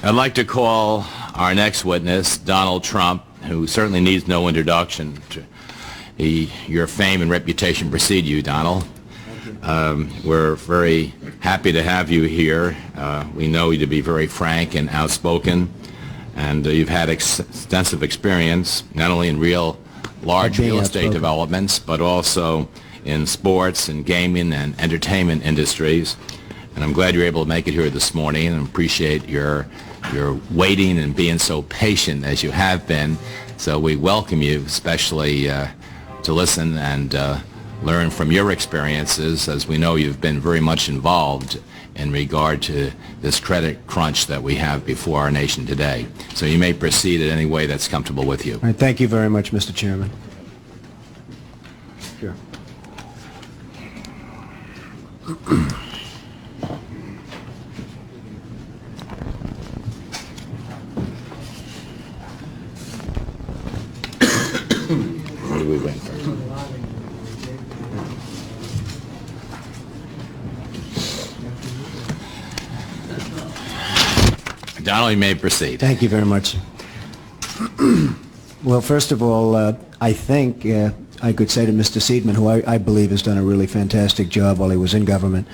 I'd like to call our next witness, Donald Trump, who certainly needs no introduction. Your fame and reputation precede you, Donald. We're very happy to have you here. We know you to be very frank and outspoken, and you've had extensive experience, not only in large real estate developments, but also in sports and gaming and entertainment industries. And I'm glad you're able to make it here this morning, and appreciate your waiting and being so patient as you have been. So we welcome you, especially to listen and learn from your experiences, as we know you've been very much involved in regard to this credit crunch that we have before our nation today. So you may proceed in any way that's comfortable with you. All right, thank you very much, Mr. Chairman. Sure. What do we wait for? Donald, you may proceed. Thank you very much. Well, first of all, I think I could say to Mr. Seidman, who I believe has done a really fantastic job while he was in government,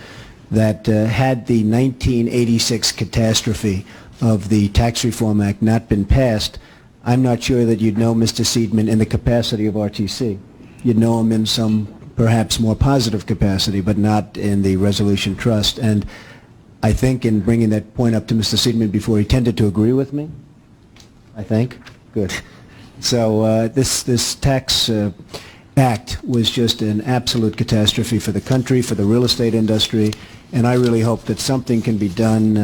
that had the 1986 catastrophe of the Tax Reform Act not been passed, I'm not sure that you'd know Mr. Seidman in the capacity of RTC. You'd know him in some perhaps more positive capacity, but not in the Resolution Trust. And I think in bringing that point up to Mr. Seidman before, he tended to agree with me. I think. Good. So this tax act was just an absolute catastrophe for the country, for the real estate industry, and I really hope that something can be done,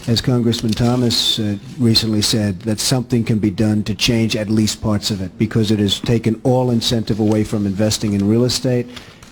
as Congressman Thomas recently said, that something can be done to change at least parts of it, because it has taken all incentive away from investing in real estate,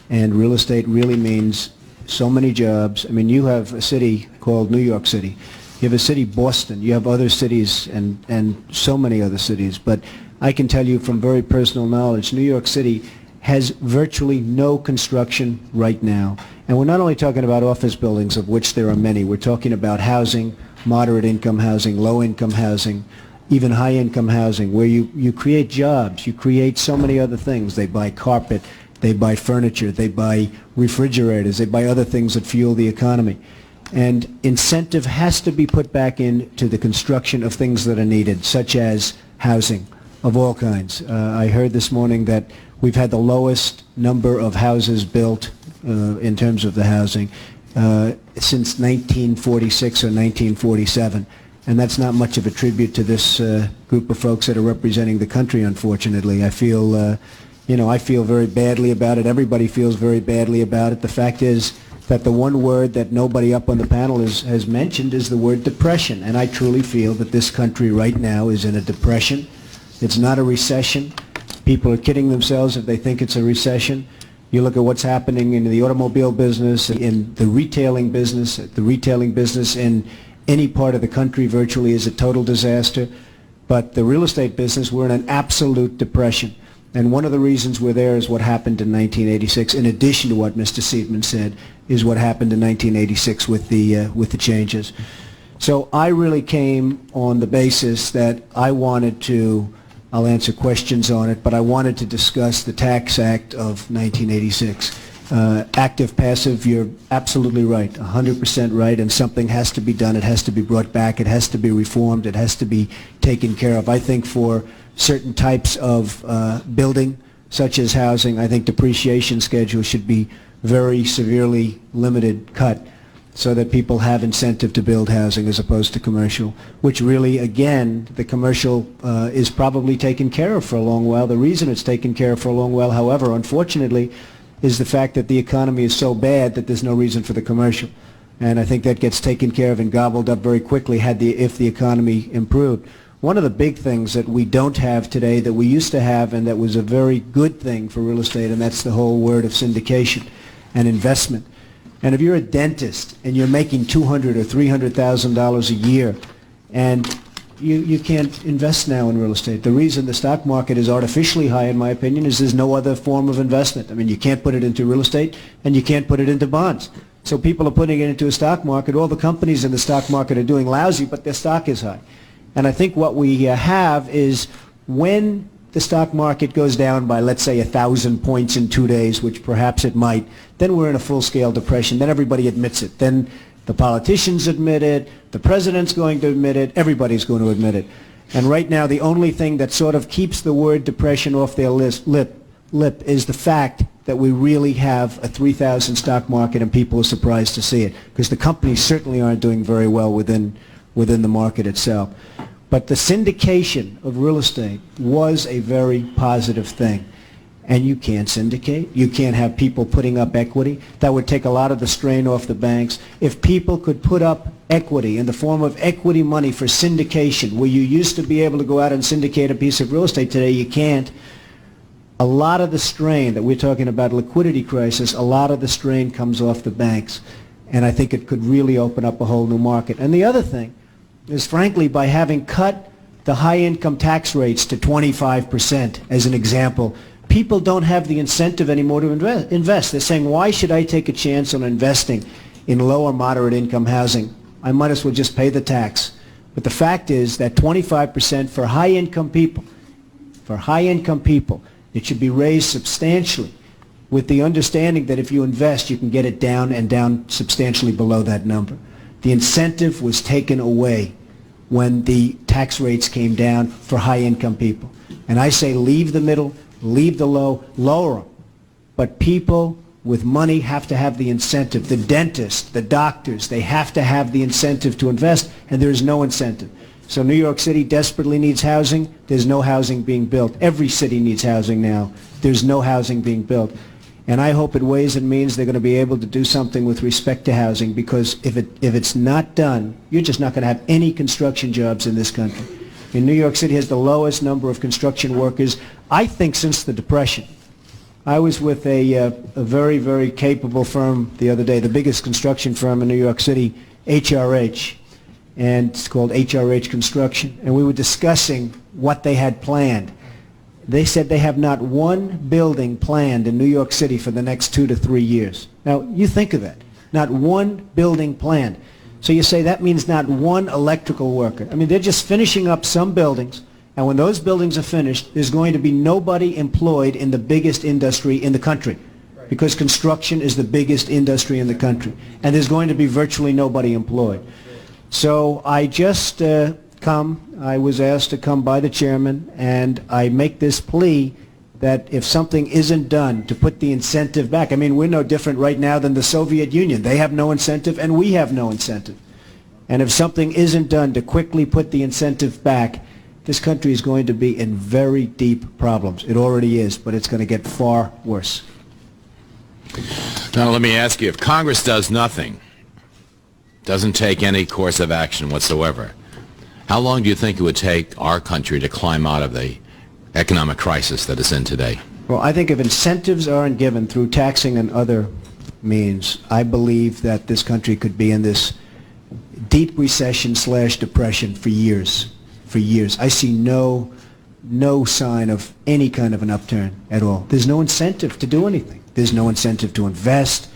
and real estate really means so many jobs. I mean, you have a city called New York City. You have a city, Boston. You have other cities and so many other cities. But I can tell you from very personal knowledge, New York City has virtually no construction right now. And we're not only talking about office buildings, of which there are many. We're talking about housing, moderate income housing, low income housing, even high income housing, where you create jobs. You create so many other things. They buy carpet. They buy furniture. They buy refrigerators. They buy other things that fuel the economy. And incentive has to be put back into the construction of things that are needed, such as housing of all kinds. I heard this morning that we've had the lowest number of houses built in terms of the housing since 1946 or 1947. And that's not much of a tribute to this group of folks that are representing the country, unfortunately. I feel, I feel very badly about it. Everybody feels very badly about it. The fact is that the one word that nobody up on the panel has mentioned is the word depression. And I truly feel that this country right now is in a depression. It's not a recession. People are kidding themselves if they think it's a recession. You look at what's happening in the automobile business, in the retailing business. The retailing business in any part of the country virtually is a total disaster. But the real estate business, we're in an absolute depression. And one of the reasons we're there is what happened in 1986, in addition to what Mr. Seidman said, is what happened in 1986 with the changes. So I really came on the basis that I wanted to, I'll answer questions on it, but I wanted to discuss the Tax Act of 1986. Active, passive, you're absolutely right, 100% right, and something has to be done. It has to be brought back. It has to be reformed. It has to be taken care of. I think for certain types of building, such as housing, I think depreciation schedules should be very severely limited, cut, so that people have incentive to build housing as opposed to commercial, which really, again, the commercial is probably taken care of for a long while. The reason it's taken care of for a long while, however, unfortunately, is the fact that the economy is so bad that there's no reason for the commercial. And I think that gets taken care of and gobbled up very quickly if the economy improved. One of the big things that we don't have today that we used to have, and that was a very good thing for real estate, and that's the whole word of syndication and investment. And if you're a dentist and you're making $200,000 or $300,000 a year, and you can't invest now in real estate. The reason the stock market is artificially high, in my opinion, is there's no other form of investment. I mean, you can't put it into real estate, and you can't put it into bonds. So people are putting it into a stock market. All the companies in the stock market are doing lousy, but their stock is high. And I think what we have is when the stock market goes down by, let's say, 1,000 points in 2 days, which perhaps it might, then we're in a full-scale depression. Then everybody admits it. Then the politicians admit it, the president's going to admit it, everybody's going to admit it. And right now, the only thing that sort of keeps the word depression off their lip is the fact that we really have a 3,000 stock market, and people are surprised to see it, because the companies certainly aren't doing very well within the market itself. But the syndication of real estate was a very positive thing. And you can't syndicate. You can't have people putting up equity. That would take a lot of the strain off the banks. If people could put up equity in the form of equity money for syndication, where you used to be able to go out and syndicate a piece of real estate, today you can't. A lot of the strain that we're talking about, liquidity crisis, a lot of the strain comes off the banks. And I think it could really open up a whole new market. And the other thing is, frankly, by having cut the high-income tax rates to 25%, as an example, people don't have the incentive anymore to invest. They're saying, why should I take a chance on investing in low or moderate income housing? I might as well just pay the tax. But the fact is that 25% for high-income people, it should be raised substantially, with the understanding that if you invest, you can get it down and down substantially below that number. The incentive was taken away when the tax rates came down for high-income people. And I say leave the middle, leave the low, lower them. But people with money have to have the incentive. The dentists, the doctors, they have to have the incentive to invest, and there is no incentive. So New York City desperately needs housing. There's no housing being built. Every city needs housing now. There's no housing being built. And I hope at Ways and Means they're going to be able to do something with respect to housing, because if it's not done, you're just not going to have any construction jobs in this country. In New York City has the lowest number of construction workers, I think, since the Depression. I was with a very, very capable firm the other day, the biggest construction firm in New York City, HRH, and it's called HRH Construction, and we were discussing what they had planned. They said they have not one building planned in New York City for the next 2 to 3 years. Now, you think of that. Not one building planned. So you say that means not one electrical worker. I mean, they're just finishing up some buildings, and when those buildings are finished, there's going to be nobody employed in the biggest industry in the country, because construction is the biggest industry in the country, and there's going to be virtually nobody employed. So I just I was asked to come by the chairman, and I make this plea that if something isn't done to put the incentive back, I mean, we're no different right now than the Soviet Union. They have no incentive, and we have no incentive. And if something isn't done to quickly put the incentive back, this country is going to be in very deep problems. It already is, but it's going to get far worse. Now, let me ask you, if Congress does nothing, doesn't take any course of action whatsoever, how long do you think it would take our country to climb out of the economic crisis that it's in today? Well, I think if incentives aren't given through taxing and other means, I believe that this country could be in this deep recession/depression for years. For years. I see no sign of any kind of an upturn at all. There's no incentive to do anything. There's no incentive to invest.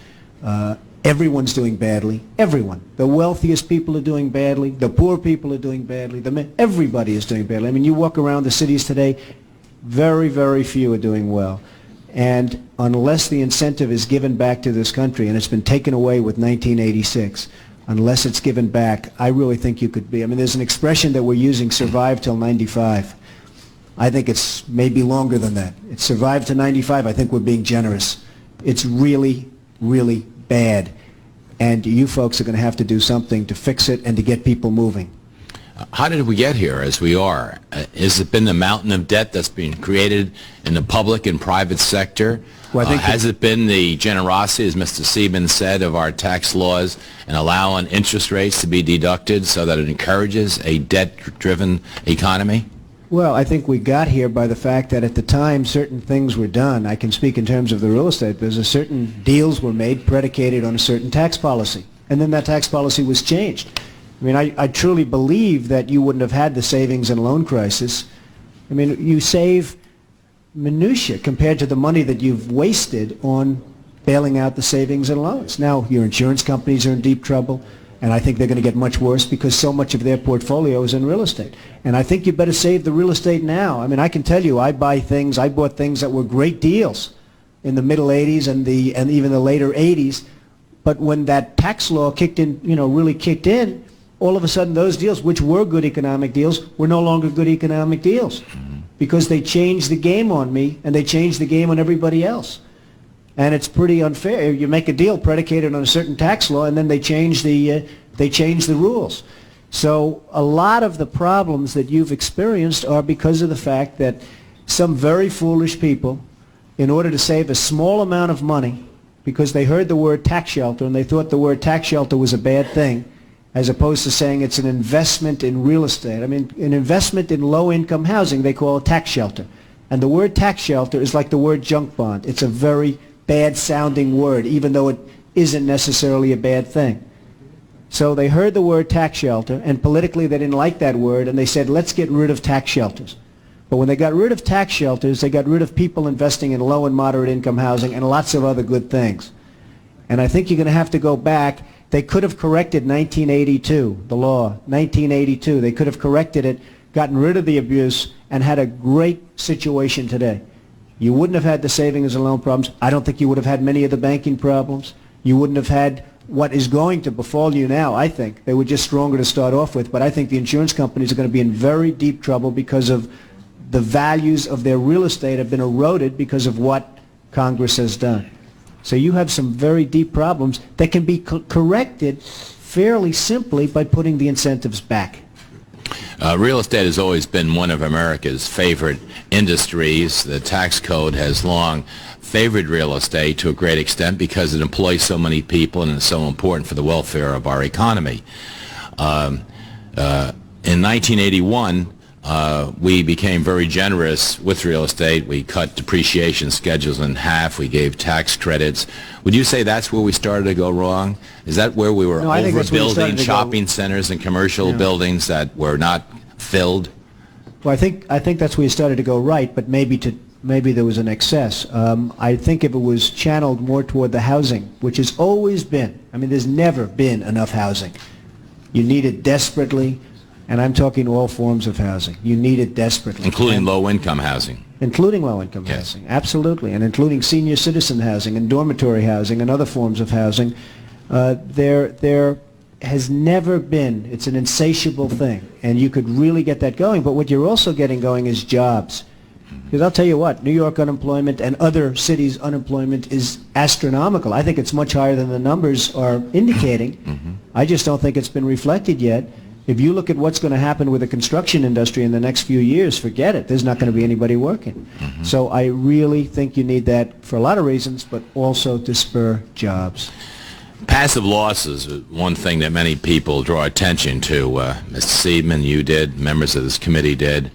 Everyone's doing badly. Everyone. The wealthiest people are doing badly. The poor people are doing badly. Everybody is doing badly. I mean, you walk around the cities today, very, very few are doing well. And unless the incentive is given back to this country, and it's been taken away with 1986, unless it's given back, I really think you could be. I mean, there's an expression that we're using, survive till 95. I think it's maybe longer than that. It's survive to 95. I think we're being generous. It's really, really bad, and you folks are going to have to do something to fix it and to get people moving. How did we get here as we are? Has it been the mountain of debt that's been created in the public and private sector? Well, I think has it been the generosity, as Mr. Seidman said, of our tax laws and allowing interest rates to be deducted so that it encourages a debt-driven economy? Well, I think we got here by the fact that at the time certain things were done. I can speak in terms of the real estate business. Certain deals were made predicated on a certain tax policy, and then that tax policy was changed. I mean, I truly believe that you wouldn't have had the savings and loan crisis. I mean, you save minutia compared to the money that you've wasted on bailing out the savings and loans. Now, your insurance companies are in deep trouble, and I think they're going to get much worse because so much of their portfolio is in real estate. And I think you better save the real estate now. I mean, I can tell you, I bought things that were great deals in the middle 80s and even the later 80s. But when that tax law kicked in, really kicked in, all of a sudden those deals, which were good economic deals, were no longer good economic deals because they changed the game on me and they changed the game on everybody else. And it's pretty unfair. You make a deal predicated on a certain tax law, and then they change the rules. So a lot of the problems that you've experienced are because of the fact that some very foolish people, in order to save a small amount of money, because they heard the word tax shelter and they thought the word tax shelter was a bad thing, as opposed to saying it's an investment in real estate. I mean, an investment in low-income housing, they call it tax shelter. And the word tax shelter is like the word junk bond. It's a very bad-sounding word, even though it isn't necessarily a bad thing. So they heard the word tax shelter, and politically they didn't like that word, and they said, let's get rid of tax shelters. But when they got rid of tax shelters, they got rid of people investing in low and moderate income housing and lots of other good things. And I think you're going to have to go back. They could have corrected 1982, the law, 1982. They could have corrected it, gotten rid of the abuse, and had a great situation today. You wouldn't have had the savings and loan problems. I don't think you would have had many of the banking problems. You wouldn't have had what is going to befall you now, I think. They were just stronger to start off with, but I think the insurance companies are going to be in very deep trouble because of the values of their real estate have been eroded because of what Congress has done. So you have some very deep problems that can be corrected fairly simply by putting the incentives back. Real estate has always been one of America's favorite industries. The tax code has long favored real estate to a great extent because it employs so many people and is so important for the welfare of our economy. In 1981, we became very generous with real estate. We cut depreciation schedules in half. We gave tax credits. Would you say that's where we started to go wrong? Is that where we were overbuilding shopping centers and commercial buildings that were not filled? Well, I think that's where you started to go right, but maybe there was an excess. I think if it was channeled more toward the housing, which has always been, I mean, there's never been enough housing. You need it desperately. And I'm talking all forms of housing. You need it desperately. Including low-income housing. Including low-income housing, absolutely. And including senior citizen housing and dormitory housing and other forms of housing. There has never been, it's an insatiable thing. And you could really get that going. But what you're also getting going is jobs. Because I'll tell you what, New York unemployment and other cities' unemployment is astronomical. I think it's much higher than the numbers are indicating. I just don't think it's been reflected yet. If you look at what's going to happen with the construction industry in the next few years, forget it. There's not going to be anybody working. So I really think you need that for a lot of reasons, but also to spur jobs. Passive losses is one thing that many people draw attention to. Mr. Seidman, you did, members of this committee did.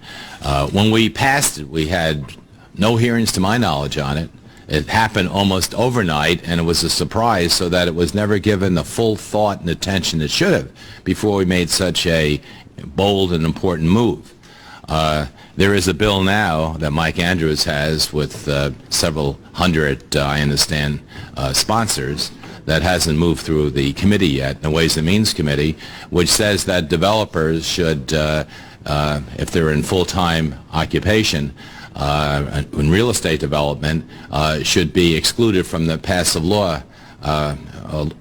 When we passed it, we had no hearings to my knowledge on it. It happened almost overnight, and it was a surprise, so that it was never given the full thought and attention it should have before we made such a bold and important move. There is a bill now that Mike Andrews has with several hundred, I understand, sponsors that hasn't moved through the committee yet, the Ways and Means Committee, which says that developers should, if they're in full-time occupation, in real estate development, should be excluded from the passive law,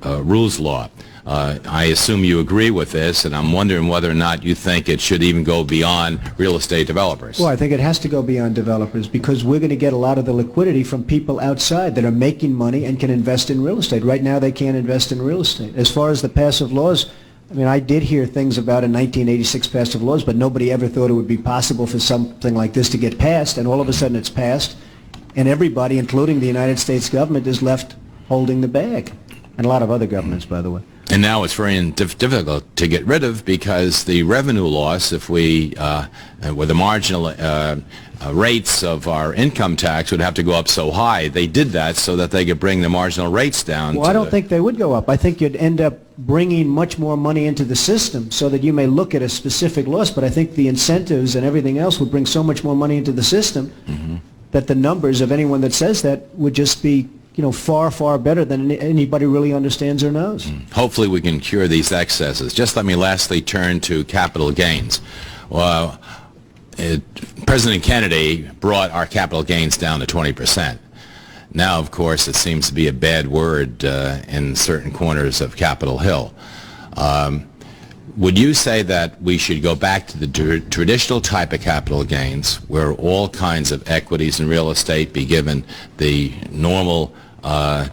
rules law. I assume you agree with this, and I'm wondering whether or not you think it should even go beyond real estate developers. Well, I think it has to go beyond developers because we're going to get a lot of the liquidity from people outside that are making money and can invest in real estate. Right now, they can't invest in real estate. As far as the passive laws, I mean, I did hear things about in 1986 passive laws, but nobody ever thought it would be possible for something like this to get passed, and all of a sudden it's passed, and everybody, including the United States government, is left holding the bag, and a lot of other governments, by the way. And now it's very difficult to get rid of because the revenue loss, if we, with the marginal rates of our income tax would have to go up so high. They did that so that they could bring the marginal rates down. Well, I don't think they would go up. I think you'd end up bringing much more money into the system so that you may look at a specific loss, but I think the incentives and everything else would bring so much more money into the system that the numbers of anyone that says that would just be, far, far better than anybody really understands or knows. Hopefully we can cure these excesses. Just let me lastly turn to capital gains. Well, President Kennedy brought our capital gains down to 20%. Now, of course, it seems to be a bad word in certain corners of Capitol Hill. Would you say that we should go back to the traditional type of capital gains where all kinds of equities and real estate be given the normal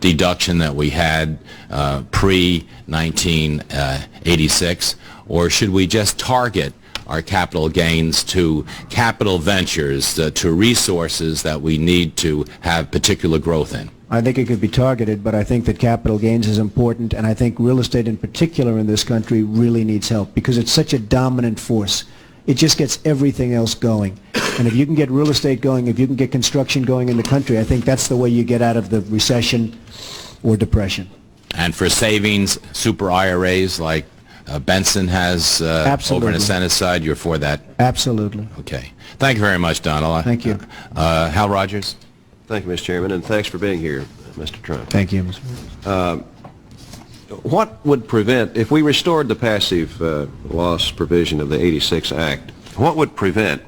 deduction that we had pre-1986, or should we just target our capital gains to capital ventures, to resources that we need to have particular growth in? I think it could be targeted, but I think that capital gains is important, and I think real estate in particular in this country really needs help because it's such a dominant force. It just gets everything else going. And if you can get real estate going, if you can get construction going in the country, I think that's the way you get out of the recession or depression. And for savings, super IRAs like Benson has over in the Senate side, you're for that? Absolutely. Okay. Thank you very much, Donald. Thank you. Hal Rogers? Thank you, Mr. Chairman, and thanks for being here, Mr. Trump. Thank you, Mr. What would prevent, if we restored the passive loss provision of the 86 Act, what would prevent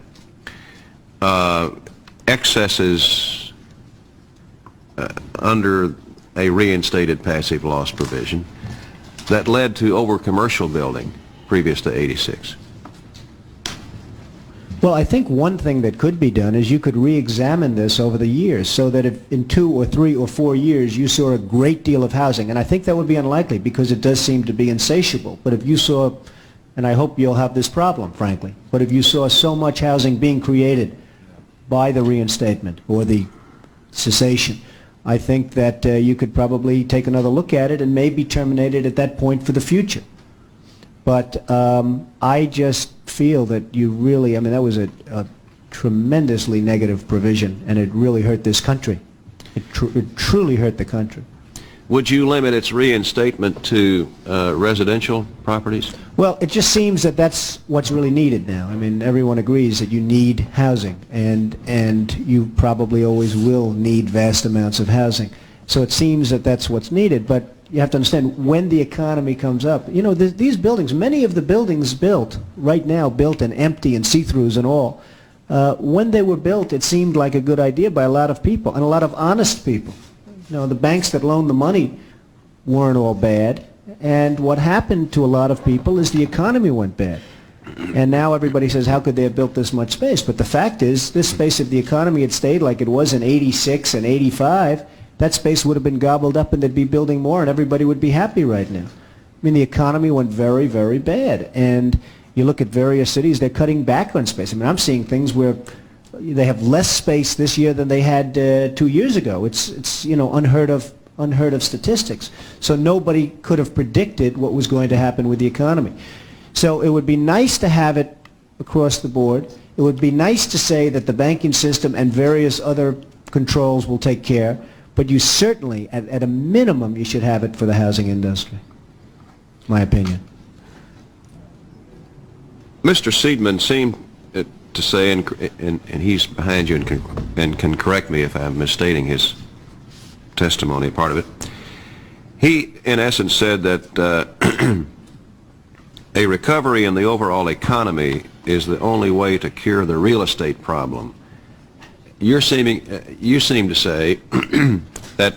excesses under a reinstated passive loss provision that led to over-commercial building previous to 86? Well, I think one thing that could be done is you could re-examine this over the years so that if in 2 or 3 or 4 years you saw a great deal of housing, and I think that would be unlikely because it does seem to be insatiable, but if you saw, and I hope you'll have this problem, frankly, but if you saw so much housing being created by the reinstatement or the cessation, I think that you could probably take another look at it and maybe terminate it at that point for the future. But I just feel that you really, I mean, that was a tremendously negative provision, and it really hurt this country. It truly hurt the country. Would you limit its reinstatement to residential properties? Well, it just seems that that's what's really needed now. I mean, everyone agrees that you need housing, and you probably always will need vast amounts of housing. So it seems that that's what's needed, but you have to understand when the economy comes up. You know, these buildings, many of the buildings built right now, built and empty and see-throughs and all, when they were built, it seemed like a good idea by a lot of people and a lot of honest people. You know, the banks that loaned the money weren't all bad, and what happened to a lot of people is the economy went bad. And now everybody says, how could they have built this much space? But the fact is, this space, if the economy had stayed like it was in 86 and 85, that space would have been gobbled up and they'd be building more and everybody would be happy right now. I mean, the economy went very, very bad. And you look at various cities, they're cutting back on space. I mean, I'm seeing things where they have less space this year than they had 2 years ago. It's you know, unheard of statistics. So nobody could have predicted what was going to happen with the economy. So it would be nice to have it across the board. It would be nice to say that the banking system and various other controls will take care. But you certainly, at a minimum, you should have it for the housing industry, my opinion. Mr. Seidman seemed to say, and he's behind you and can correct me if I'm misstating his testimony, part of it. He, in essence, said that a recovery in the overall economy is the only way to cure the real estate problem. You seem to say that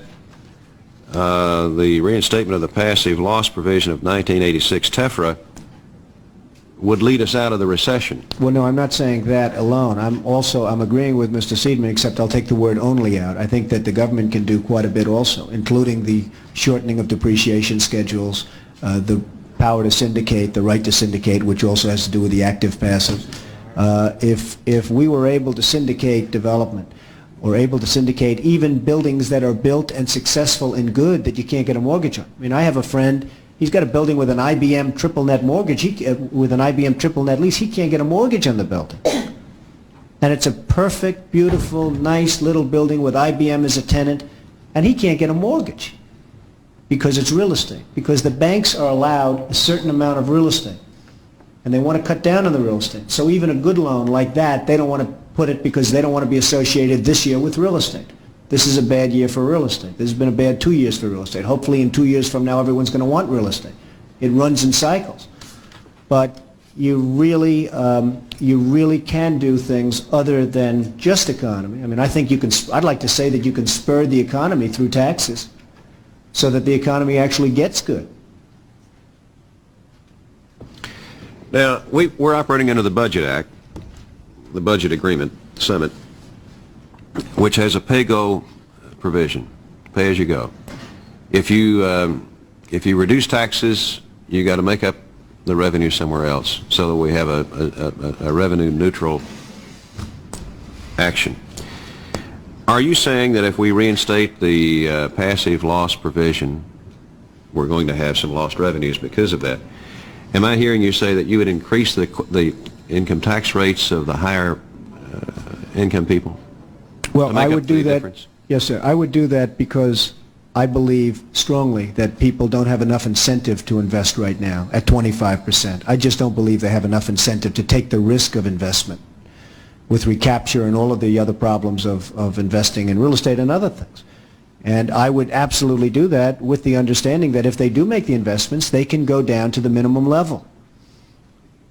the reinstatement of the passive loss provision of 1986 TEFRA would lead us out of the recession. Well, no, I'm not saying that alone. I'm agreeing with Mr. Seidman, except I'll take the word only out. I think that the government can do quite a bit also, including the shortening of depreciation schedules, the power to syndicate, the right to syndicate, which also has to do with the active passive. If we were able to syndicate development, or able to syndicate even buildings that are built and successful and good that you can't get a mortgage on. I mean, I have a friend, he's got a building with an IBM triple net mortgage, with an IBM triple net lease, he can't get a mortgage on the building. And it's a perfect, beautiful, nice little building with IBM as a tenant, and he can't get a mortgage because it's real estate, because the banks are allowed a certain amount of real estate. And they want to cut down on the real estate. So even a good loan like that, they don't want to put it because they don't want to be associated this year with real estate. this is a bad year for real estate. This has been a bad 2 years for real estate. Hopefully in 2 years from now, everyone's going to want real estate. It runs in cycles. But you really can do things other than just economy. I mean, I think you can, I'd like to say that you can spur the economy through taxes so that the economy actually gets good. Now, we're operating under the Budget Act, the Budget Agreement, Summit, which has a pay-go provision, pay as you go. If you reduce taxes, you got to make up the revenue somewhere else so that we have a revenue neutral action. Are you saying that if we reinstate the passive loss provision, we're going to have some lost revenues because of that? Am I hearing you say that you would increase the income tax rates of the higher income people? Well, I would do that. Yes, sir. I would do that because I believe strongly that people don't have enough incentive to invest right now at 25%. I just don't believe they have enough incentive to take the risk of investment with recapture and all of the other problems of investing in real estate and other things. And I would absolutely do that with the understanding that if they do make the investments, they can go down to the minimum level.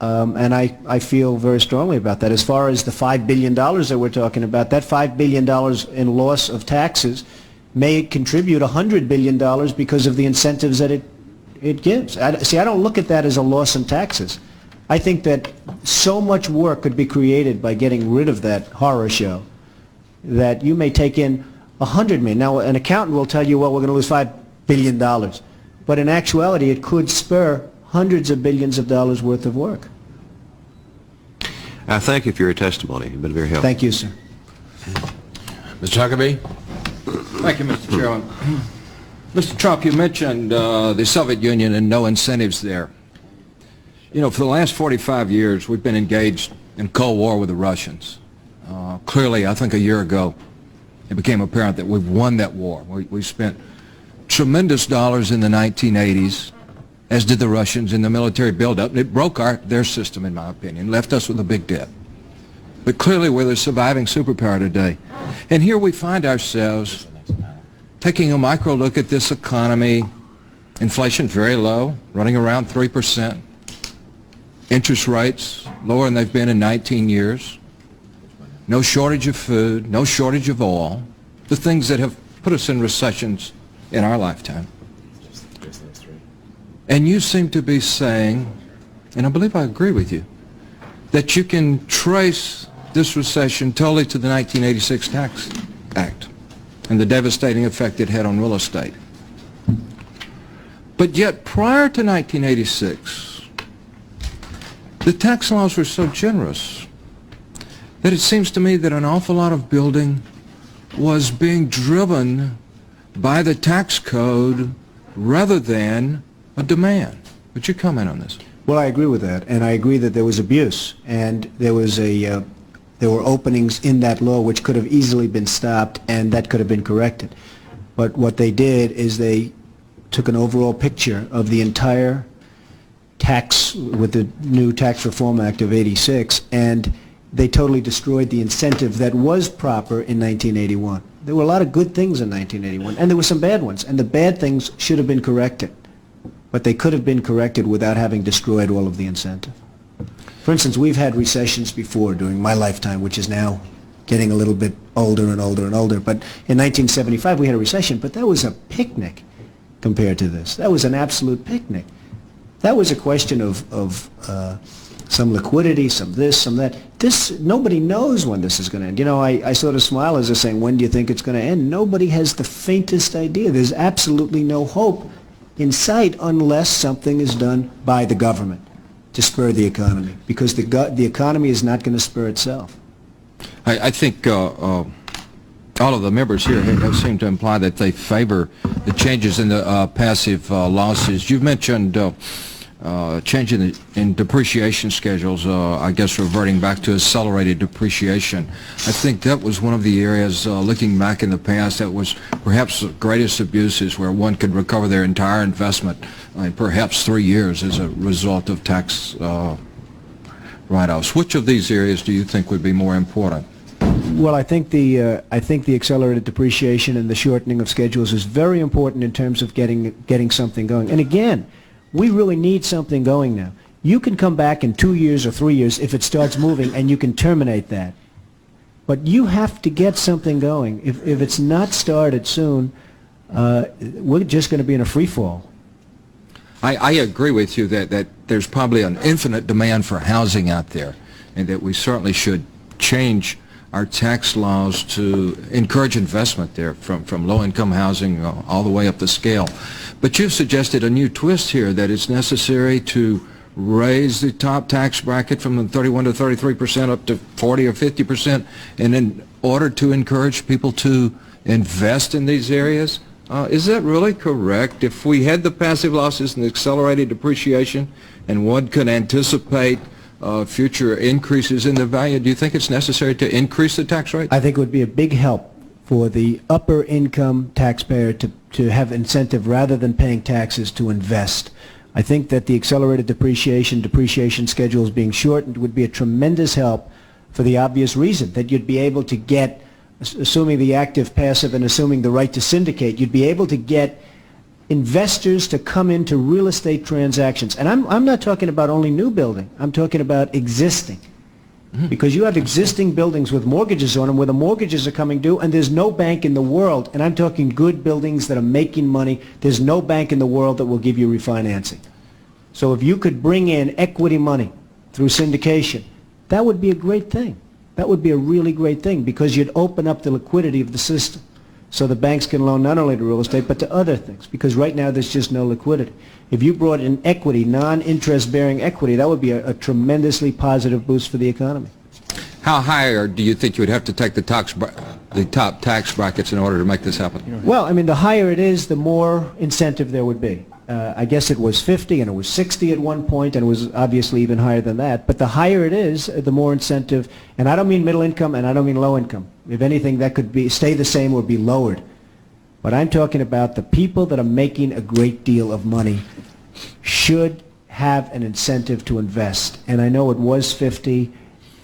And I feel very strongly about that. As far as the $5 billion that we're talking about, that $5 billion in loss of taxes may contribute $100 billion because of the incentives that it gives. See, I don't look at that as a loss in taxes. I think that so much work could be created by getting rid of that horror show that you may take in $100 million. Now, an accountant will tell you, well, we're going to lose $5 billion. But in actuality, it could spur hundreds of billions of dollars worth of work. I thank you for your testimony. You've been very helpful. Thank you, sir. Mr. Huckabee? Thank you, Mr. Chairman. Mr. Trump, you mentioned the Soviet Union and no incentives there. You know, for the last 45 years, we've been engaged in Cold War with the Russians. Clearly, I think a year ago, it became apparent that we've won that war. We spent tremendous dollars in the 1980s, as did the Russians, in the military buildup. It broke their system, in my opinion, left us with a big debt. But clearly, we're the surviving superpower today. And here we find ourselves taking a micro look at this economy. Inflation very low, running around 3%. Interest rates lower than they've been in 19 years. No shortage of food, no shortage of oil, the things that have put us in recessions in our lifetime. And you seem to be saying, and I believe I agree with you, that you can trace this recession totally to the 1986 Tax Act and the devastating effect it had on real estate. But yet, prior to 1986, the tax laws were so generous that it seems to me that an awful lot of building was being driven by the tax code rather than a demand. Would you comment on this? Well, I agree with that, and I agree that there was abuse, and there were openings in that law which could have easily been stopped, and that could have been corrected. But what they did is they took an overall picture of the entire tax with the new Tax Reform Act of '86, and they totally destroyed the incentive that was proper in 1981. There were a lot of good things in 1981, and there were some bad ones, and the bad things should have been corrected. But they could have been corrected without having destroyed all of the incentive. For instance, we've had recessions before during my lifetime, which is now getting a little bit older and older and older. But in 1975, we had a recession, but that was a picnic compared to this. That was an absolute picnic. That was a question of some liquidity, some this, some that. Nobody knows when this is going to end. You know, I sort of smile as they're saying, when do you think it's going to end? Nobody has the faintest idea. There's absolutely no hope in sight unless something is done by the government to spur the economy, because the economy is not going to spur itself. I think all of the members here have seemed to imply that they favor the changes in the passive losses. You've mentioned changing in depreciation schedules, I guess reverting back to accelerated depreciation. I think that was one of the areas, looking back in the past, that was perhaps the greatest abuses, where one could recover their entire investment in perhaps 3 years as a result of tax write-offs. Which of these areas do you think would be more important? Well, I think the accelerated depreciation and the shortening of schedules is very important in terms of getting something going. And again, we really need something going now. You can come back in 2 years or 3 years if it starts moving, and you can terminate that. But you have to get something going. If it's not started soon, we're just going to be in a free fall. I agree with you that there's probably an infinite demand for housing out there, and that we certainly should change our tax laws to encourage investment there from low-income housing all the way up the scale. But you've suggested a new twist here, that it's necessary to raise the top tax bracket from the 31 to 33% up to 40 or 50%, and in order to encourage people to invest in these areas. Is that really correct? If we had the passive losses and the accelerated depreciation, and one could anticipate future increases in the value, do you think it's necessary to increase the tax rate? I think it would be a big help for the upper income taxpayer to have incentive, rather than paying taxes, to invest. I think that the accelerated depreciation schedules being shortened would be a tremendous help, for the obvious reason that you'd be able to get, assuming the active, passive, and assuming the right to syndicate, you'd be able to get investors to come into real estate transactions. And I'm not talking about only new building. I'm talking about existing. Because you have existing buildings with mortgages on them, where the mortgages are coming due, and there's no bank in the world, and I'm talking good buildings that are making money, there's no bank in the world that will give you refinancing. So if you could bring in equity money through syndication, that would be a great thing. That would be a really great thing, because you'd open up the liquidity of the system, so the banks can loan not only to real estate but to other things, because right now there's just no liquidity. If you brought in equity, non-interest bearing equity, that would be a tremendously positive boost for the economy. How high do you think you would have to take the top tax brackets in order to make this happen? Well, I mean, the higher it is, the more incentive there would be. I guess it was 50 and it was 60 at one point, and it was obviously even higher than that. But the higher it is, the more incentive. And I don't mean middle income, and I don't mean low income. If anything, that could be stay the same or be lowered. But I'm talking about the people that are making a great deal of money should have an incentive to invest. And I know it was 50,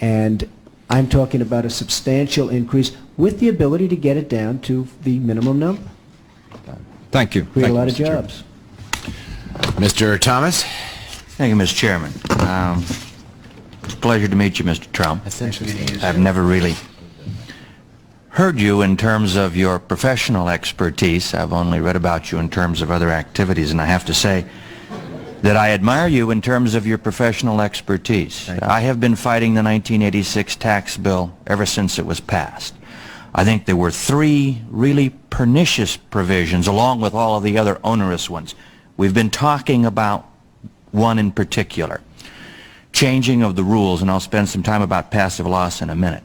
and I'm talking about a substantial increase with the ability to get it down to the minimum number. Thank you. Create a lot of jobs. Mr. Thomas? Thank you, Mr. Chairman. It's a pleasure to meet you, Mr. Trump. I've never really heard you in terms of your professional expertise. I've only read about you in terms of other activities, and I have to say that I admire you in terms of your professional expertise. I have been fighting the 1986 tax bill ever since it was passed. I think there were 3 really pernicious provisions, along with all of the other onerous ones. We've been talking about one in particular, changing of the rules, and I'll spend some time about passive loss in a minute.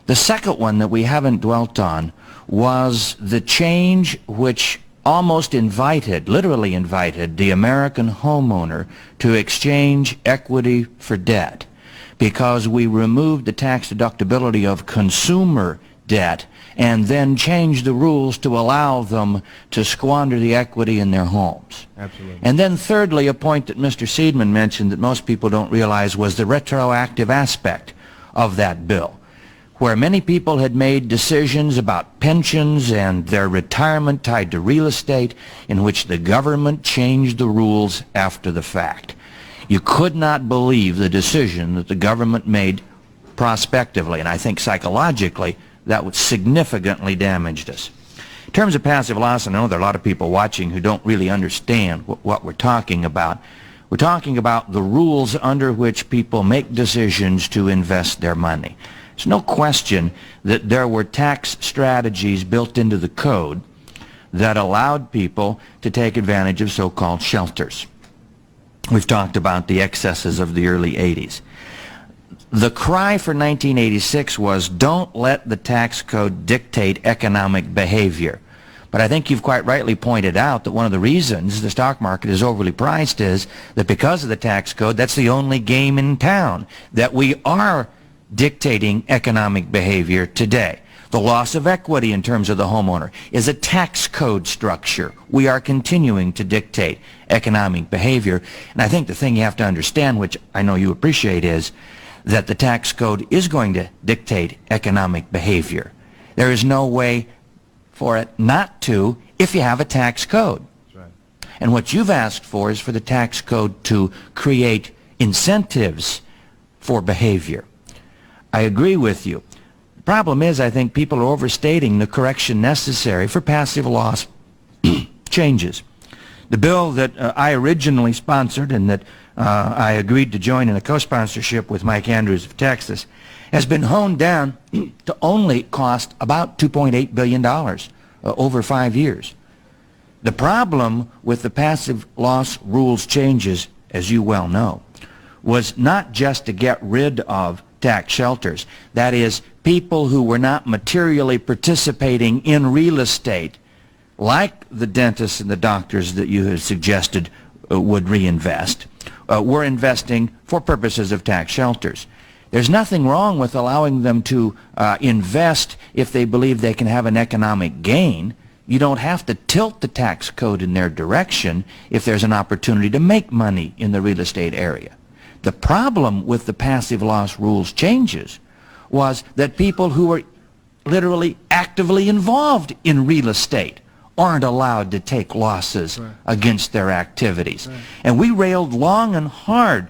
The second one that we haven't dwelt on was the change which almost invited, literally invited, the American homeowner to exchange equity for debt, because we removed the tax deductibility of consumer debt and then changed the rules to allow them to squander the equity in their homes. Absolutely. And then thirdly, a point that Mr. Seidman mentioned that most people don't realize was the retroactive aspect of that bill, where many people had made decisions about pensions and their retirement tied to real estate, in which the government changed the rules after the fact. You could not believe the decision that the government made prospectively, and I think psychologically that would significantly damaged us. In terms of passive loss, I know there are a lot of people watching who don't really understand what we're talking about. We're talking about the rules under which people make decisions to invest their money. There's no question that there were tax strategies built into the code that allowed people to take advantage of so-called shelters. We've talked about the excesses of the early 80s. The cry for 1986 was, don't let the tax code dictate economic behavior. But I think you've quite rightly pointed out that one of the reasons the stock market is overly priced is that because of the tax code, that's the only game in town, that we are dictating economic behavior today. The loss of equity in terms of the homeowner is a tax code structure. We are continuing to dictate economic behavior. And I think the thing you have to understand, which I know you appreciate, is that the tax code is going to dictate economic behavior. There is no way for it not to if you have a tax code. And what you've asked for is for the tax code to create incentives for behavior. I agree with you. The problem is, I think people are overstating the correction necessary for passive loss changes. The bill that I originally sponsored and that I agreed to join in a co-sponsorship with Mike Andrews of Texas has been honed down to only cost about $2.8 billion over 5 years. The problem with the passive loss rules changes, as you well know, was not just to get rid of tax shelters. That is, people who were not materially participating in real estate, like the dentists and the doctors that you had suggested would reinvest, were investing for purposes of tax shelters. There's nothing wrong with allowing them to invest if they believe they can have an economic gain. You don't have to tilt the tax code in their direction if there's an opportunity to make money in the real estate area. The problem with the passive loss rules changes was that people who were literally actively involved in real estate aren't allowed to take losses against their activities. And we railed long and hard,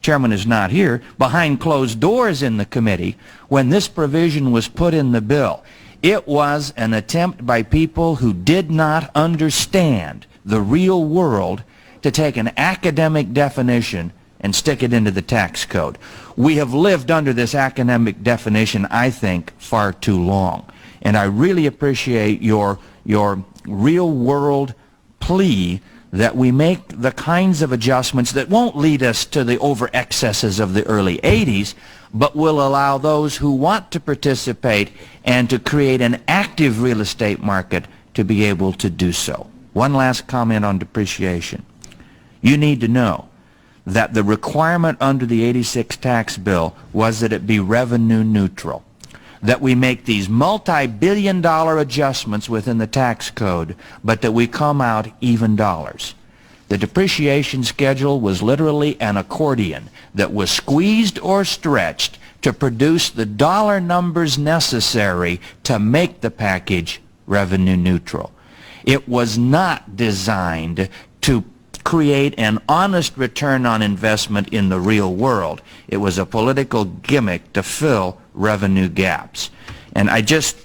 Chairman is not here, behind closed doors in the committee when this provision was put in the bill. It was an attempt by people who did not understand the real world to take an academic definition and stick it into the tax code. We have lived under this academic definition, I think, far too long. And I really appreciate your real world plea that we make the kinds of adjustments that won't lead us to the over excesses of the early 80s, but will allow those who want to participate and to create an active real estate market to be able to do so. One last comment on depreciation. You need to know that the requirement under the '86 tax bill was that it be revenue neutral, that we make these multi-billion-dollar adjustments within the tax code, but that we come out even dollars. The depreciation schedule was literally an accordion that was squeezed or stretched to produce the dollar numbers necessary to make the package revenue neutral. It was not designed to create an honest return on investment in the real world. It was a political gimmick to fill revenue gaps. And I just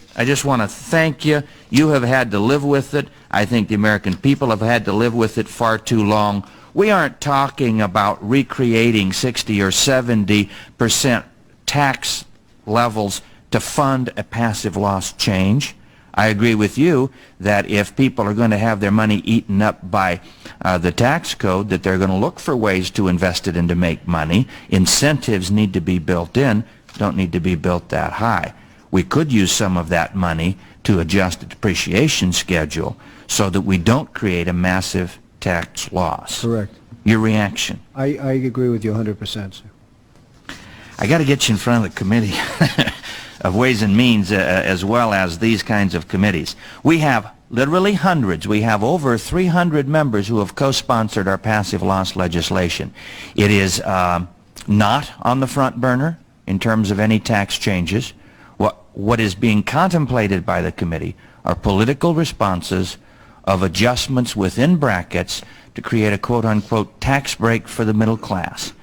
want to thank you. You have had to live with it. I think the American people have had to live with it far too long. We aren't talking about recreating 60 or 70% tax levels to fund a passive loss change. I agree with you that if people are going to have their money eaten up by the tax code, that they're going to look for ways to invest it and to make money. Incentives need to be built in, don't need to be built that high. We could use some of that money to adjust the depreciation schedule so that we don't create a massive tax loss. Correct. Your reaction? I agree with you 100%, sir. I got to get you in front of the committee of Ways and Means as well as these kinds of committees. We have literally hundreds. We have over 300 members who have co-sponsored our passive loss legislation. It is not on the front burner in terms of any tax changes. What is being contemplated by the committee are political responses of adjustments within brackets to create a quote-unquote tax break for the middle class.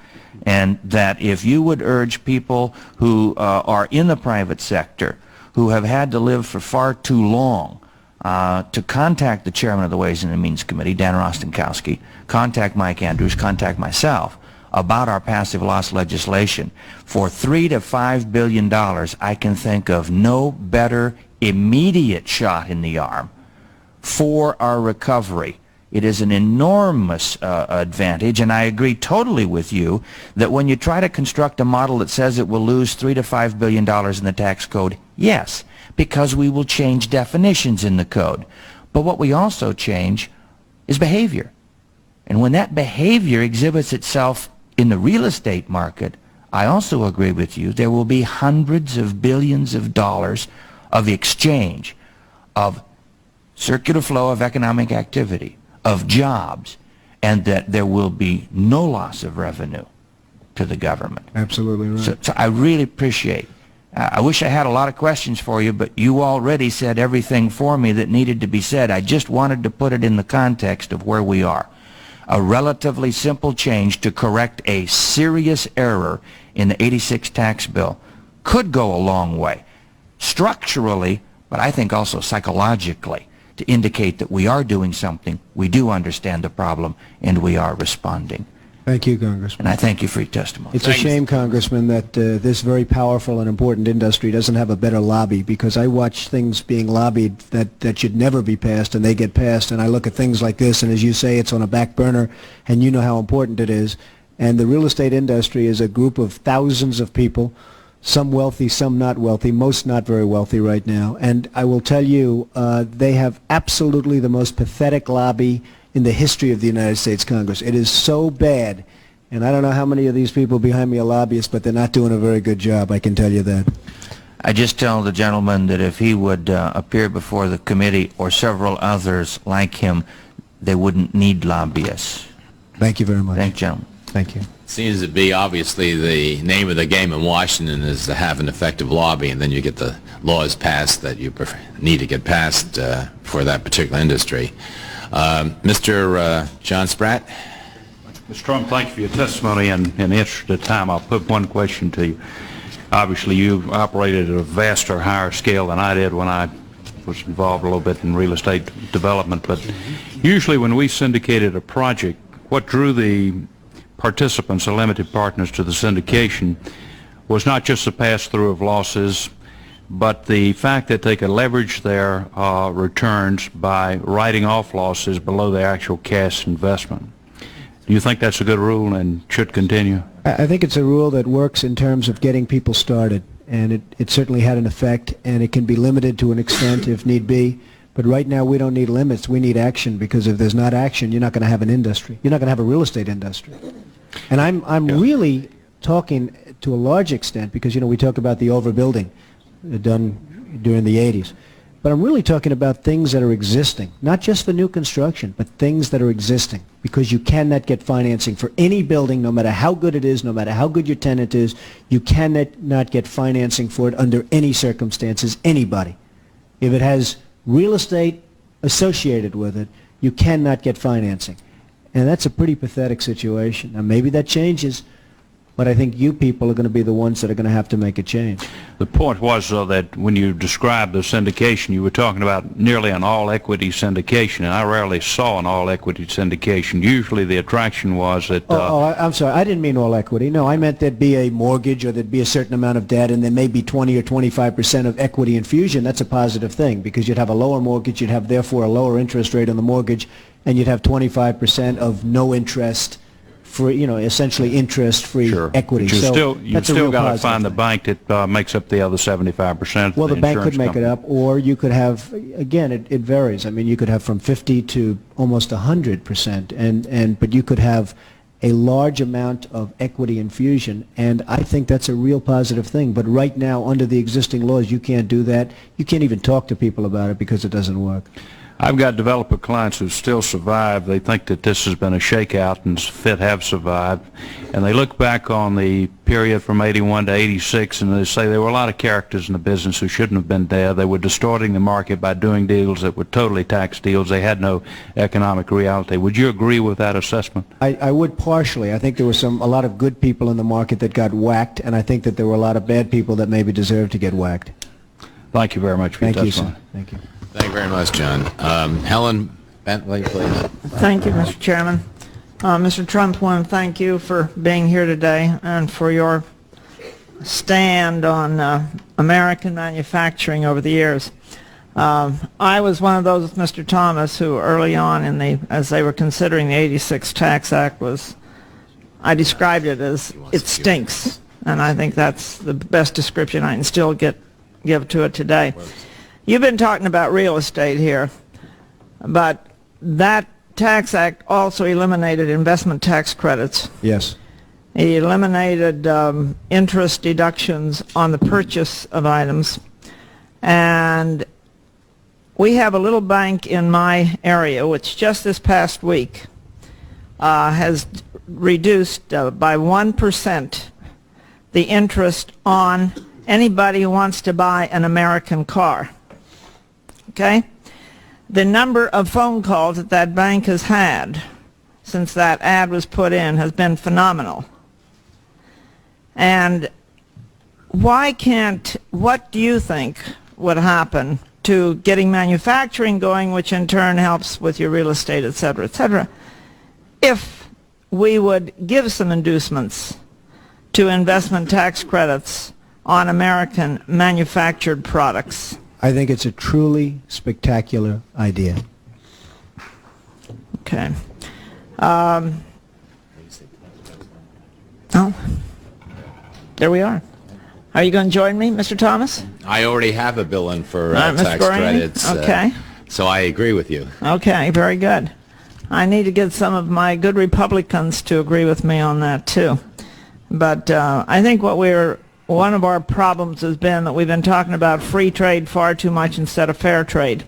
And that if you would urge people who are in the private sector, who have had to live for far too long, to contact the chairman of the Ways and Means Committee, Dan Rostenkowski, contact Mike Andrews, contact myself about our passive loss legislation. For $3 to $5 billion, I can think of no better immediate shot in the arm for our recovery. It is an enormous advantage, and I agree totally with you that when you try to construct a model that says it will lose $3 to $5 billion in the tax code, yes, because we will change definitions in the code. But what we also change is behavior. And when that behavior exhibits itself in the real estate market, I also agree with you, there will be hundreds of billions of dollars of exchange, of circular flow of economic activity, of jobs, and that there will be no loss of revenue. to the government. Absolutely right. So I really appreciate. I wish I had a lot of questions for you, but you already said everything for me that needed to be said. I just wanted to put it in the context of where we are. A relatively simple change to correct a serious error in the '86 tax bill could go a long way, structurally, but I think also psychologically, to indicate that we are doing something, we do understand the problem, and we are responding. Thank you, Congressman. And I thank you for your testimony. It's a shame, Congressman, that this very powerful and important industry doesn't have a better lobby, because I watch things being lobbied that should never be passed, and they get passed, and I look at things like this, and as you say, it's on a back burner, and you know how important it is. And the real estate industry is a group of thousands of people, some wealthy, some not wealthy, most not very wealthy right now. And I will tell you, they have absolutely the most pathetic lobby in the history of the United States Congress. It is so bad, and I don't know how many of these people behind me are lobbyists, but they're not doing a very good job, I can tell you that. I just tell the gentleman that if he would appear before the committee or several others like him, they wouldn't need lobbyists. Thank you very much. Thank you, gentlemen. Thank you. Seems to be obviously the name of the game in Washington is to have an effective lobby, and then you get the laws passed that you need to get passed for that particular industry. Mr. John Spratt. Mr. Trump, thank you for your testimony, and in the interest of time, I'll put one question to you. Obviously, you operated at a vaster, higher scale than I did when I was involved a little bit in real estate development, but usually when we syndicated a project, what drew the participants, the limited partners, to the syndication was not just the pass-through of losses, but the fact that they could leverage their returns by writing off losses below their actual cash investment. Do you think that's a good rule and should continue? I think it's a rule that works in terms of getting people started, and it certainly had an effect, and it can be limited to an extent if need be. But right now we don't need limits, we need action, because if there's not action, you're not going to have an industry. You're not going to have a real estate industry. And I'm really talking to a large extent, because, you know, we talk about the overbuilding done during the 80s. But I'm really talking about things that are existing, not just the new construction, but things that are existing, because you cannot get financing for any building, no matter how good it is, no matter how good your tenant is. You cannot not get financing for it under any circumstances, anybody. If it has real estate associated with it, you cannot get financing. And that's a pretty pathetic situation. Now, maybe that changes, but I think you people are going to be the ones that are going to have to make a change. The point was, though, that when you described the syndication, you were talking about nearly an all-equity syndication, and I rarely saw an all-equity syndication. Usually the attraction was that... I'm sorry. I didn't mean all equity. No, I meant there'd be a mortgage, or there'd be a certain amount of debt, and there may be 20 or 25% of equity infusion. That's a positive thing, because you'd have a lower mortgage, you'd have, therefore, a lower interest rate on the mortgage, and you'd have 25% of no interest, for, you know, essentially interest-free equity. So you've still got to find the bank that makes up the other 75%. Well, the bank could make it up, or you could have, again, it varies. I mean, you could have from 50 to almost 100%, but you could have a large amount of equity infusion, and I think that's a real positive thing. But right now, under the existing laws, you can't do that. You can't even talk to people about it because it doesn't work. I've got developer clients who still survive. They think that this has been a shakeout and FIT have survived. And they look back on the period from 81 to 86 and they say there were a lot of characters in the business who shouldn't have been there. They were distorting the market by doing deals that were totally tax deals. They had no economic reality. Would you agree with that assessment? I would partially. I think there were a lot of good people in the market that got whacked, and I think that there were a lot of bad people that maybe deserved to get whacked. Thank you very much for your testimony. Thank you, sir. Thank you. Thank you very much, John. Helen Bentley, please. Thank you, Mr. Chairman. Mr. Trump, I want to thank you for being here today and for your stand on American manufacturing over the years. I was one of those with Mr. Thomas who early on as they were considering the 86 Tax Act I described it as it stinks, and I think that's the best description I can still give to it today. You've been talking about real estate here, but that Tax Act also eliminated investment tax credits. Yes. It eliminated interest deductions on the purchase of items. And we have a little bank in my area, which just this past week has reduced by 1% the interest on anybody who wants to buy an American car. Okay? The number of phone calls that that bank has had since that ad was put in has been phenomenal. And what do you think would happen to getting manufacturing going, which in turn helps with your real estate, et cetera, if we would give some inducements to investment tax credits on American manufactured products? I think it's a truly spectacular idea. Okay. Oh, there we are. Are you going to join me, Mr. Thomas? I already have a bill in for Mr. tax Bernie? credits. Okay. So I agree with you. Okay, very good. I need to get some of my good Republicans to agree with me on that too. But I think one of our problems has been that we've been talking about free trade far too much instead of fair trade.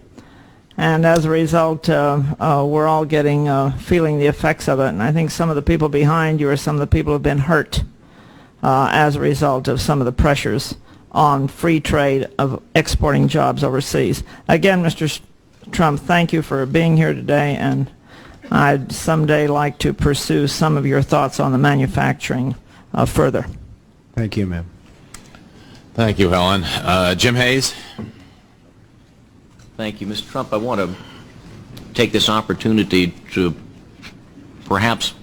And as a result, we're all feeling the effects of it. And I think some of the people behind you are some of the people who have been hurt as a result of some of the pressures on free trade of exporting jobs overseas. Again, Mr. Trump, thank you for being here today, and I'd someday like to pursue some of your thoughts on the manufacturing further. Thank you, ma'am. Thank you, Helen. Jim Hayes? Thank you, Mr. Trump. I want to take this opportunity to perhaps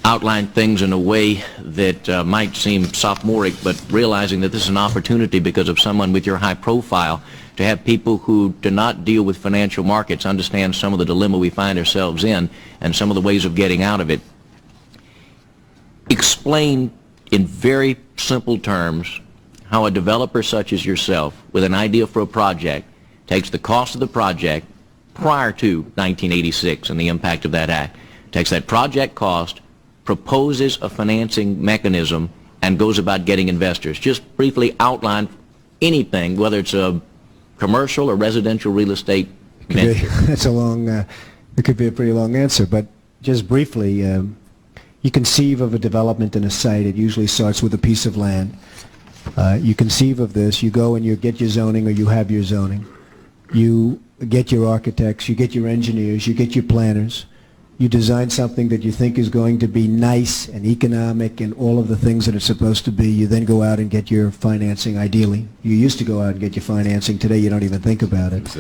outline things in a way that might seem sophomoric, but realizing that this is an opportunity because of someone with your high profile to have people who do not deal with financial markets understand some of the dilemma we find ourselves in and some of the ways of getting out of it. Explain in very simple terms how a developer such as yourself with an idea for a project takes the cost of the project prior to 1986 and the impact of that act, takes that project cost, proposes a financing mechanism, and goes about getting investors. Just briefly outline anything, whether it's a commercial or residential real estate venture. That's a long, it could be a pretty long answer, but just briefly, you conceive of a development in a site. It usually starts with a piece of land. You conceive of this, you go and you get your zoning, or you have your zoning. You get your architects, you get your engineers, you get your planners. You design something that you think is going to be nice and economic and all of the things that it's supposed to be. You then go out and get your financing, ideally. You used to go out and get your financing. Today you don't even think about it.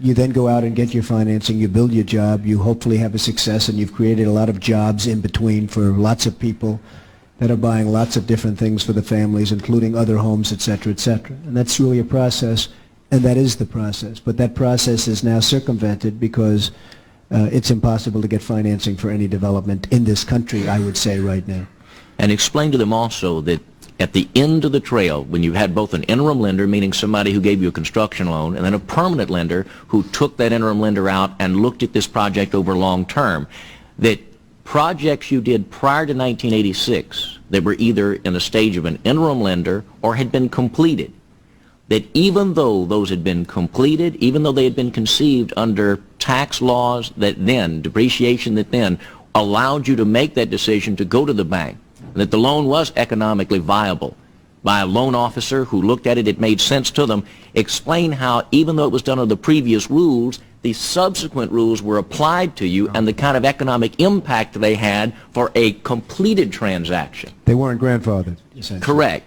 You then go out and get your financing, you build your job, you hopefully have a success, and you've created a lot of jobs in between for lots of people that are buying lots of different things for the families, including other homes, et cetera, et cetera. And that's really a process, and that is the process. But that process is now circumvented because it's impossible to get financing for any development in this country, I would say, right now. And explain to them also that at the end of the trail, when you had both an interim lender, meaning somebody who gave you a construction loan, and then a permanent lender who took that interim lender out and looked at this project over long term, that projects you did prior to 1986 that were either in a stage of an interim lender or had been completed, that even though those had been completed, even though they had been conceived under tax laws that then, depreciation that then, allowed you to make that decision to go to the bank, and that the loan was economically viable by a loan officer who looked at it, it made sense to them. Explain how, even though it was done under the previous rules, the subsequent rules were applied to you and the kind of economic impact they had for a completed transaction. They weren't grandfathered, essentially. Correct.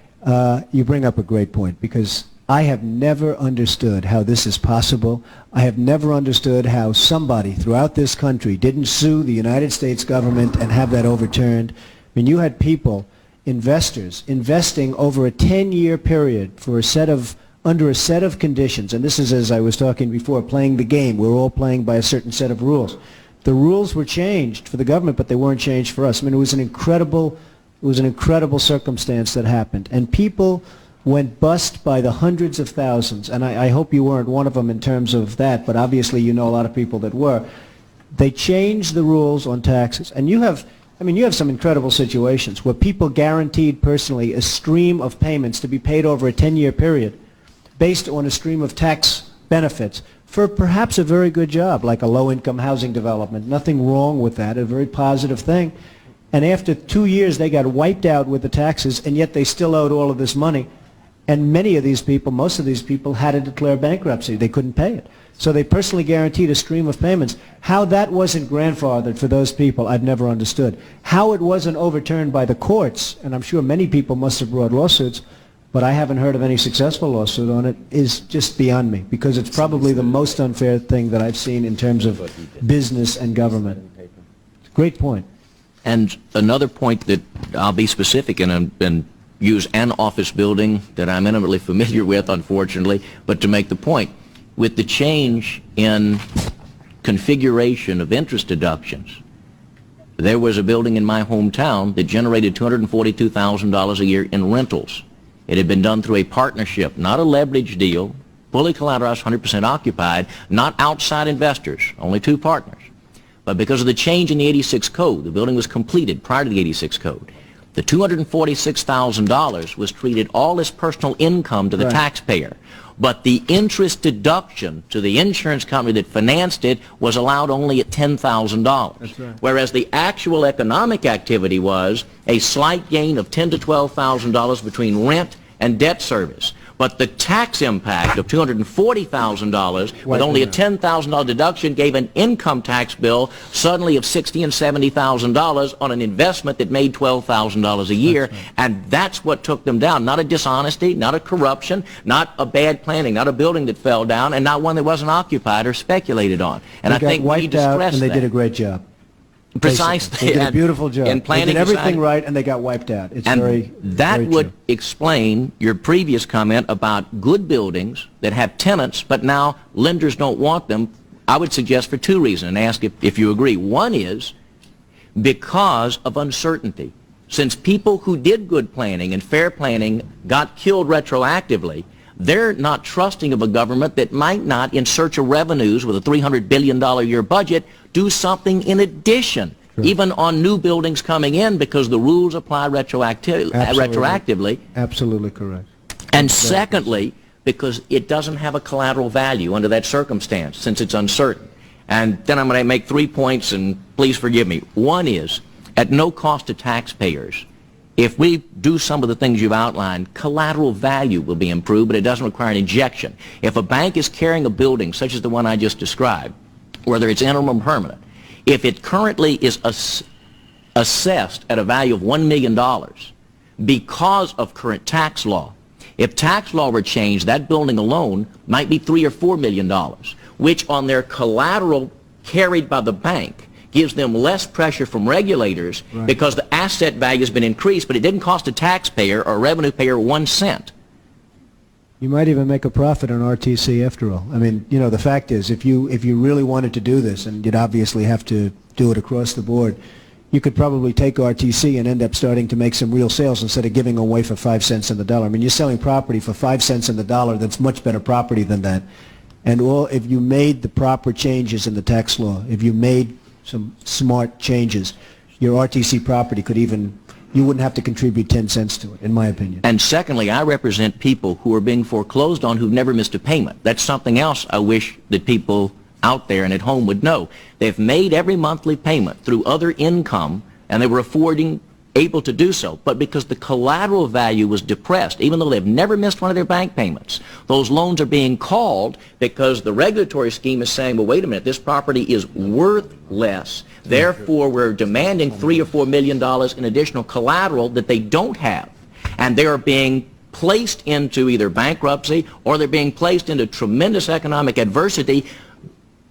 You bring up a great point, because I have never understood how this is possible. I have never understood how somebody throughout this country didn't sue the United States government and have that overturned. I mean, you had people, investors, investing over a 10-year period for under a set of conditions. And this is, as I was talking before, playing the game. We're all playing by a certain set of rules. The rules were changed for the government, but they weren't changed for us. I mean, it was an incredible circumstance that happened. And people went bust by the hundreds of thousands, and I hope you weren't one of them in terms of that, but obviously you know a lot of people that were. They changed the rules on taxes, and you have some incredible situations where people guaranteed personally a stream of payments to be paid over a 10-year period based on a stream of tax benefits for perhaps a very good job, like a low-income housing development. Nothing wrong with that, a very positive thing. And after 2 years, they got wiped out with the taxes, and yet they still owed all of this money. And many of these people, most of these people, had to declare bankruptcy. They couldn't pay it. So they personally guaranteed a stream of payments. How that wasn't grandfathered for those people, I've never understood. How it wasn't overturned by the courts, and I'm sure many people must have brought lawsuits, but I haven't heard of any successful lawsuit on it, is just beyond me, because it's probably the most unfair thing that I've seen in terms of business and government. Great point. And another point that I'll be specific and use an office building that I'm intimately familiar with, unfortunately, but to make the point, with the change in configuration of interest deductions, there was a building in my hometown that generated $242,000 a year in rentals. It had been done through a partnership, not a leverage deal, fully collateralized, 100% occupied, not outside investors, only two partners. But because of the change in the 86 code, the building was completed prior to the 86 code. The $246,000 was treated all as personal income to the taxpayer. But the interest deduction to the insurance company that financed it was allowed only at $10,000. That's right. Whereas the actual economic activity was a slight gain of $10,000 to $12,000 between rent and debt service. But the tax impact of $240,000 with only a $10,000 deduction gave an income tax bill suddenly of $60,000 and $70,000 on an investment that made $12,000 a year. And that's what took them down. Not a dishonesty, not a corruption, not a bad planning, not a building that fell down, and not one that wasn't occupied or speculated on. And I think we need to stress and they that. did a great job. Precisely. They did a beautiful job. In planning, they did everything design, right, and they got wiped out. It's and very, that very would true. explain your previous comment about good buildings that have tenants, but now lenders don't want them. I would suggest for two reasons, and ask if you agree. One is because of uncertainty. Since people who did good planning and fair planning got killed retroactively, they're not trusting of a government that might not, in search of revenues with a $300 billion a year budget, do something in addition, even on new buildings coming in, because the rules apply retroactively. Absolutely correct. And secondly, because it doesn't have a collateral value under that circumstance, since it's uncertain. And then I'm going to make 3 points, and please forgive me. One is, at no cost to taxpayers, if we do some of the things you've outlined, collateral value will be improved, but it doesn't require an injection. If a bank is carrying a building, such as the one I just described, whether it's interim or permanent, if it currently is assessed at a value of $1 million because of current tax law, if tax law were changed, that building alone might be $3 or $4 million, which on their collateral carried by the bank gives them less pressure from regulators because the asset value has been increased, but it didn't cost a taxpayer or a revenue payer 1 cent. You might even make a profit on RTC after all. I mean, you know, the fact is, if you really wanted to do this, and you'd obviously have to do it across the board, you could probably take RTC and end up starting to make some real sales instead of giving away for 5 cents on the dollar. I mean, you're selling property for 5 cents on the dollar that's much better property than that. And if you made the proper changes in the tax law, if you made some smart changes, your RTC property could even, you wouldn't have to contribute 10 cents to it, in my opinion. And secondly, I represent people who are being foreclosed on who've never missed a payment. That's something else I wish that people out there and at home would know. They've made every monthly payment through other income, and they were able to do so, but because the collateral value was depressed, even though they've never missed one of their bank payments, those loans are being called because the regulatory scheme is saying, well, wait a minute, this property is worth less. Therefore, we're demanding $3 or $4 million in additional collateral that they don't have. And they are being placed into either bankruptcy or they're being placed into tremendous economic adversity,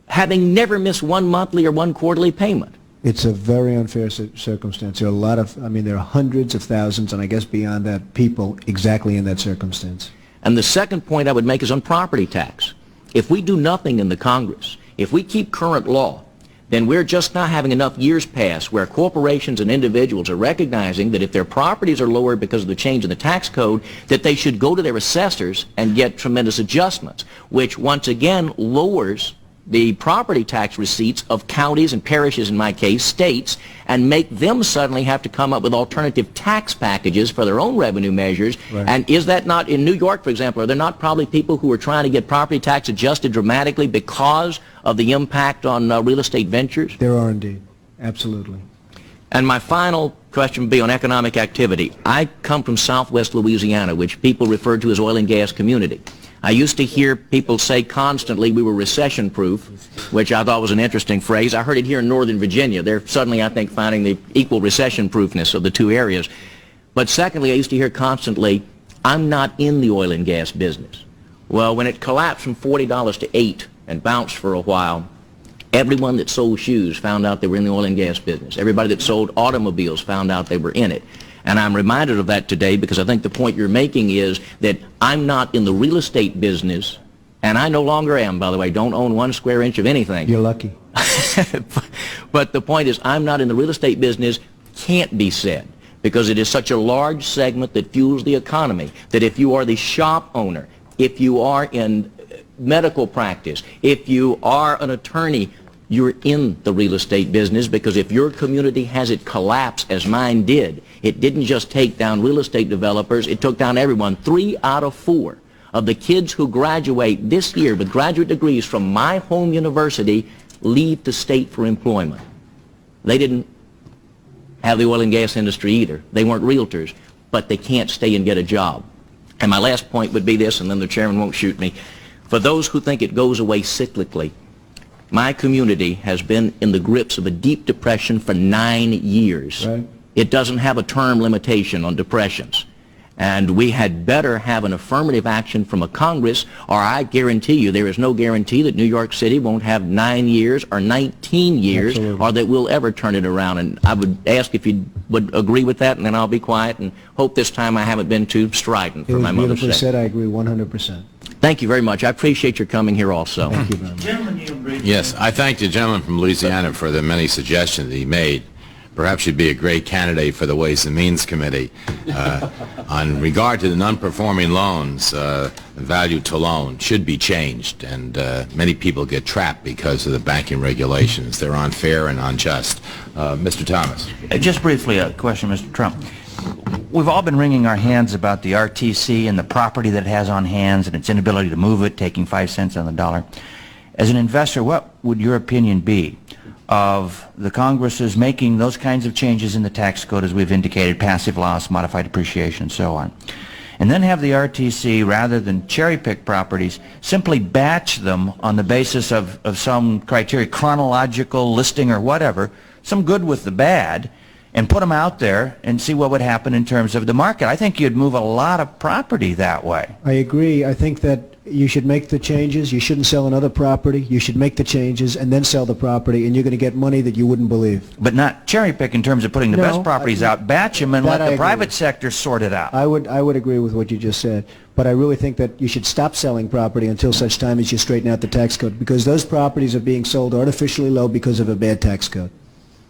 having never missed one monthly or one quarterly payment. It's a very unfair circumstance. There are a lot of, I mean, there are hundreds of thousands, and I guess beyond that, people exactly in that circumstance. And the second point I would make is on property tax. If we do nothing in the Congress, if we keep current law, then we're just not having enough years pass where corporations and individuals are recognizing that if their properties are lowered because of the change in the tax code, that they should go to their assessors and get tremendous adjustments, which once again lowers the property tax receipts of counties and parishes, in my case, states, and make them suddenly have to come up with alternative tax packages for their own revenue measures. Right. And is that not, in New York, for example, are there not probably people who are trying to get property tax adjusted dramatically because of the impact on real estate ventures? There are indeed. Absolutely. And my final question would be on economic activity. I come from southwest Louisiana, which people refer to as oil and gas community. I used to hear people say constantly we were recession-proof, which I thought was an interesting phrase. I heard it here in Northern Virginia. They're suddenly, I think, finding the equal recession-proofness of the two areas. But secondly, I used to hear constantly, I'm not in the oil and gas business. Well, when it collapsed from $40 to $8 and bounced for a while, everyone that sold shoes found out they were in the oil and gas business. Everybody that sold automobiles found out they were in it. And I'm reminded of that today because I think the point you're making is that I'm not in the real estate business, and I no longer am, by the way. Don't own 1 square inch of anything. You're lucky. But the point is, I'm not in the real estate business can't be said because it is such a large segment that fuels the economy that if you are the shop owner, if you are in medical practice, if you are an attorney, you're in the real estate business because if your community has it collapse as mine did, it didn't just take down real estate developers, it took down everyone. 3 out of 4 of the kids who graduate this year with graduate degrees from my home university leave the state for employment. They didn't have the oil and gas industry either. They weren't realtors, but they can't stay and get a job. And my last point would be this, and then the chairman won't shoot me. For those who think it goes away cyclically, my community has been in the grips of a deep depression for 9 years. Right. It doesn't have a term limitation on depressions. And we had better have an affirmative action from a Congress, or I guarantee you there is no guarantee that New York City won't have 9 years or 19 years, Absolutely. or that we'll ever turn it around. And I would ask if you would agree with that, and then I'll be quiet and hope this time I haven't been too strident It for was my mother's beautifully sake. said. I agree 100%. Thank you very much. I appreciate your coming here also. Thank you very much. Gentlemen, you agree? Yes, I thank the gentleman from Louisiana for the many suggestions he made. Perhaps you'd be a great candidate for the Ways and Means Committee. On regard to the non-performing loans, the value to loan should be changed, and many people get trapped because of the banking regulations. They're unfair and unjust. Mr. Thomas. Just briefly, a question, Mr. Trump. We've all been wringing our hands about the RTC and the property that it has on hands and its inability to move it, taking 5 cents on the dollar. As an investor, what would your opinion be of the Congress's making those kinds of changes in the tax code, as we've indicated, passive loss, modified depreciation, and so on, and then have the RTC, rather than cherry-pick properties, simply batch them on the basis of some criteria, chronological listing or whatever, some good with the bad, and put them out there and see what would happen in terms of the market? I think you'd move a lot of property that way. I agree. I think that you should make the changes. You shouldn't sell another property. You should make the changes and then sell the property, and you're going to get money that you wouldn't believe. But not cherry-pick in terms of putting the No, best properties out, batch them and that let I the agree private with. sector sort it out. I would agree with what you just said, but I really think that you should stop selling property until such time as you straighten out the tax code, because those properties are being sold artificially low because of a bad tax code.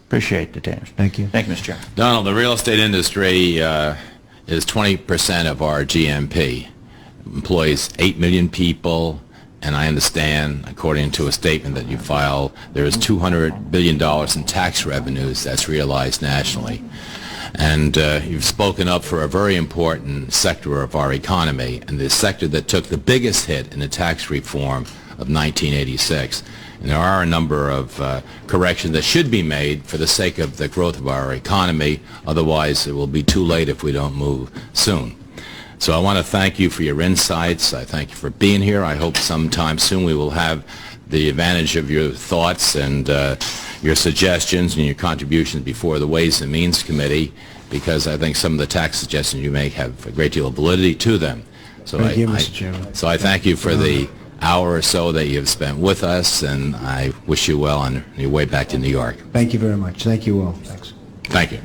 Appreciate the answer. Thank you. Thank you, Mr. Chairman. Donald, the real estate industry is 20% of our GNP. Employs 8 million people, and I understand, according to a statement that you filed, there is $200 billion in tax revenues that's realized nationally. And you've spoken up for a very important sector of our economy, and the sector that took the biggest hit in the tax reform of 1986. And there are a number of corrections that should be made for the sake of the growth of our economy. Otherwise, it will be too late if we don't move soon. So I want to thank you for your insights. I thank you for being here. I hope sometime soon we will have the advantage of your thoughts and your suggestions and your contributions before the Ways and Means Committee, because I think some of the tax suggestions you make have a great deal of validity to them. So Thank you, Mr. Chairman. So I thank you for the hour or so that you've spent with us, and I wish you well on your way back to New York. Thank you very much. Thank you all. Thanks. Thank you.